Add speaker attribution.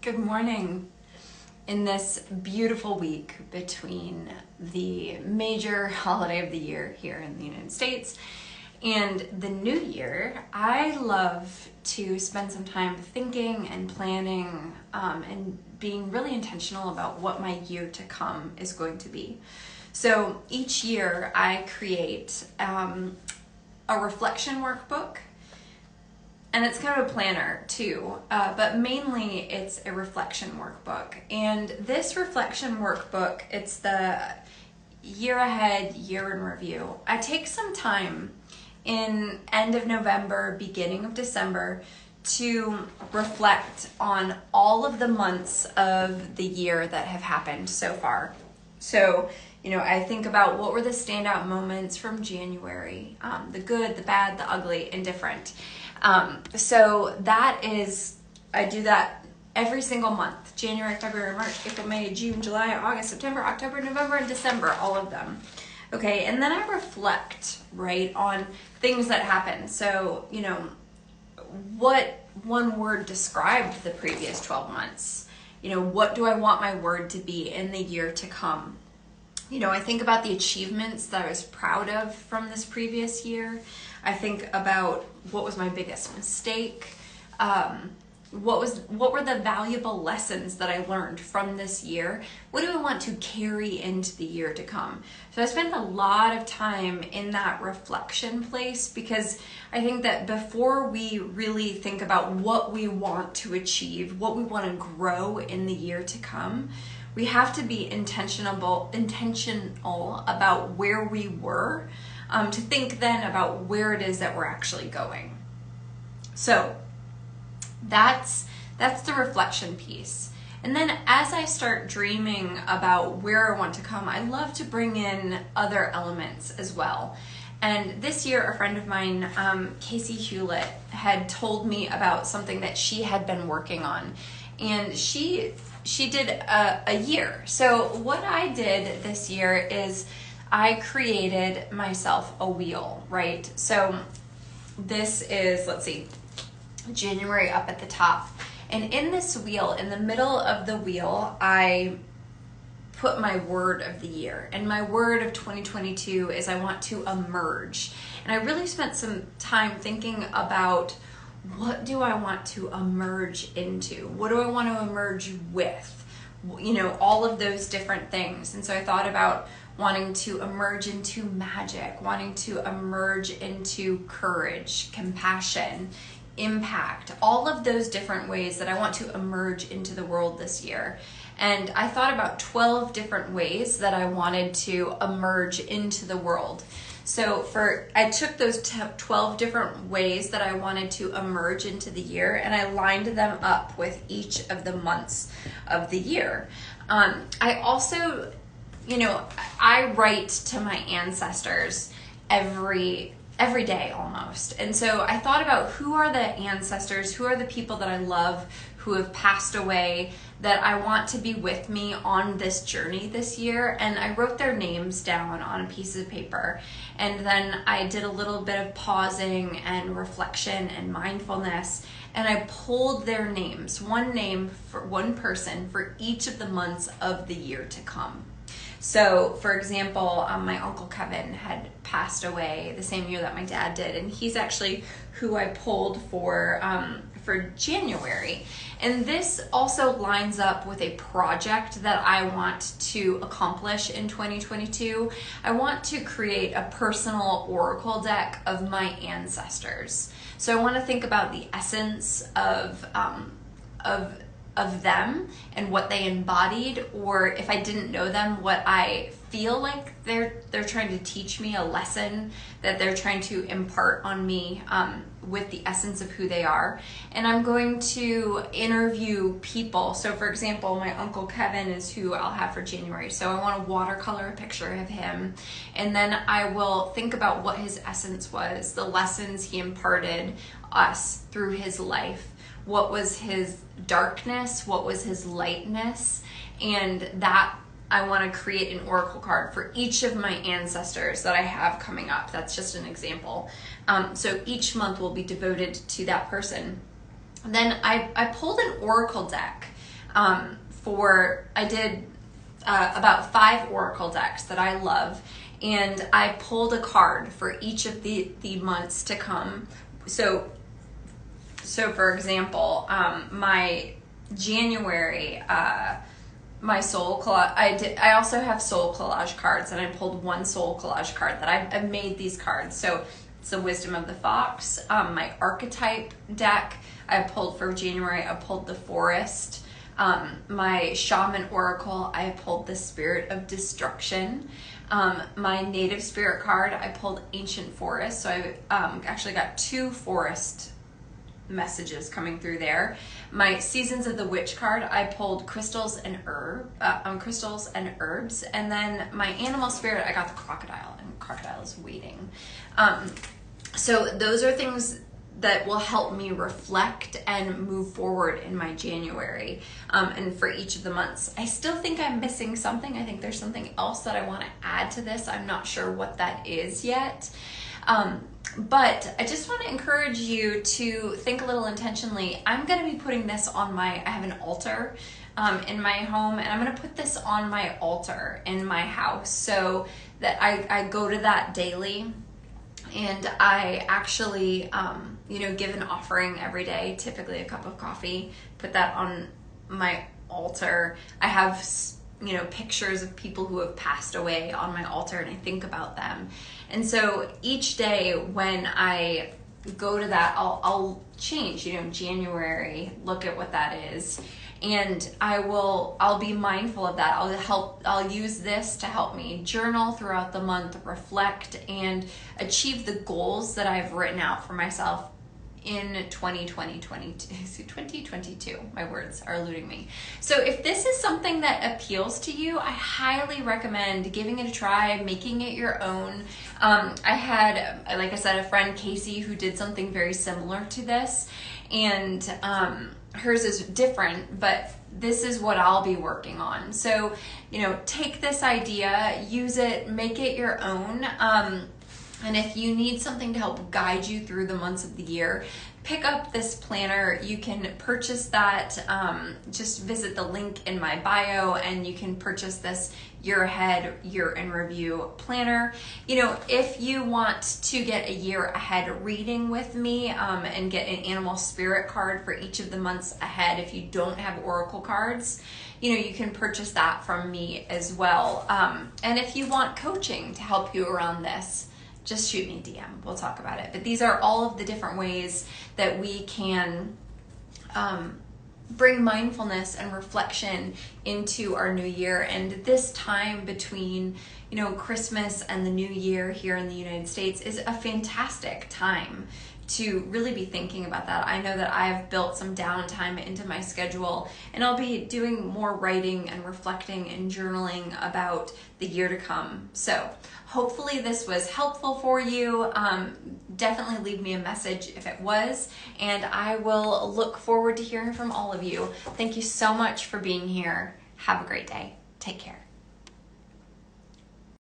Speaker 1: Good morning. In this beautiful week between the major holiday of the year here in the United States and the new year, I love to spend some time thinking and planning and being really intentional about what my year to come is going to be. So each year I create a reflection workbook. And it's kind of a planner too, but mainly it's a reflection workbook. And this reflection workbook, it's the year ahead, year in review. I take some time in end of November, beginning of December to reflect on all of the months of the year that have happened so far. So, I think about what were the standout moments from January, the good, the bad, the ugly, indifferent. So I do that every single month: January, February, March, April, May, June, July, August, September, October, November, and December, all of them. Okay, and then I reflect, right, on things that happened. So, what one word described the previous 12 months? What do I want my word to be in the year to come? I think about the achievements that I was proud of from this previous year. I think about what was my biggest mistake. What were the valuable lessons that I learned from this year? What do I want to carry into the year to come? So I spend a lot of time in that reflection place, because I think that before we really think about what we want to achieve, what we want to grow in the year to come, we have to be intentional about where we were, to think then about where it is that we're actually going. So that's the reflection piece. And then as I start dreaming about where I want to come, I love to bring in other elements as well. And this year, a friend of mine, Casey Hewlett, had told me about something that she had been working on. And she did a year. So what I did this year is I created myself a wheel, right? So this is, January up at the top. And in this wheel, in the middle of the wheel, I put my word of the year. And my word of 2022 is I want to emerge. And I really spent some time thinking about, what do I want to emerge into? What do I want to emerge with? All of those different things. And so I thought about wanting to emerge into magic, wanting to emerge into courage, compassion, impact, all of those different ways that I want to emerge into the world this year. And I thought about 12 different ways that I wanted to emerge into the world. So I took those 12 different ways that I wanted to emerge into the year, and I lined them up with each of the months of the year. I also, I write to my ancestors every day almost. And so I thought about, who are the ancestors, who are the people that I love who have passed away, that I want to be with me on this journey this year. And I wrote their names down on a piece of paper. And then I did a little bit of pausing and reflection and mindfulness. And I pulled their names, one name for one person for each of the months of the year to come. So, for example, my Uncle Kevin had passed away the same year that my dad did, and he's actually who I pulled for January. And this also lines up with a project that I want to accomplish in 2022. I want to create a personal oracle deck of my ancestors. So I want to think about the essence of them and what they embodied, or if I didn't know them, what I feel like they're trying to teach me, a lesson that they're trying to impart on me, with the essence of who they are. And I'm going to interview people. So for example, my Uncle Kevin is who I'll have for January. So I want to watercolor a picture of him, and then I will think about what his essence was, the lessons he imparted us through his life. What was his darkness? What was his lightness? And that I want to create an oracle card for each of my ancestors that I have coming up. That's just an example. So each month will be devoted to that person. Then I pulled an oracle deck I did about 5 oracle decks that I love, and I pulled a card for each of the months to come. So for example, my January, my soul collage, I also have soul collage cards, and I pulled one soul collage card that I've made these cards. So it's the Wisdom of the Fox. My archetype deck I pulled for January, I pulled the Forest. My Shaman Oracle, I pulled the Spirit of Destruction. My Native Spirit card, I pulled Ancient Forest. So I actually got 2 forest messages coming through there. My Seasons of the Witch card, I pulled crystals and herbs. And then my Animal Spirit, I got the crocodile, and crocodile is waiting. So those are things that will help me reflect and move forward in my January, and for each of the months. I still think I'm missing something. I think there's something else that I want to add to this. I'm not sure what that is yet. But I just want to encourage you to think a little intentionally. I'm going to be putting this on I have an altar in my home, and I'm going to put this on my altar in my house so that I go to that daily. And I actually, give an offering every day, typically a cup of coffee, put that on my altar. I have, pictures of people who have passed away on my altar, and I think about them. And so each day when I go to that, I'll change, January, look at what that is. And I'll be mindful of that. I'll use this to help me journal throughout the month, reflect, and achieve the goals that I've written out for myself in 2022. My words are eluding me. So if this is something that appeals to you, I highly recommend giving it a try, making it your own. I had, like I said, a friend, Casey, who did something very similar to this, and hers is different, but this is what I'll be working on. So, take this idea, use it, make it your own. And if you need something to help guide you through the months of the year, pick up this planner. You can purchase that. Just visit the link in my bio, and you can purchase this Year Ahead, Year in Review planner. If you want to get a year ahead reading with me, and get an animal spirit card for each of the months ahead, if you don't have oracle cards, you can purchase that from me as well. And if you want coaching to help you around this, just shoot me a DM. We'll talk about it. But these are all of the different ways that we can bring mindfulness and reflection into our new year. And this time between, Christmas and the new year here in the United States is a fantastic time to really be thinking about that. I know that I've built some downtime into my schedule, and I'll be doing more writing and reflecting and journaling about the year to come. So hopefully this was helpful for you. Definitely leave me a message if it was, and I will look forward to hearing from all of you. Thank you so much for being here. Have a great day. Take care.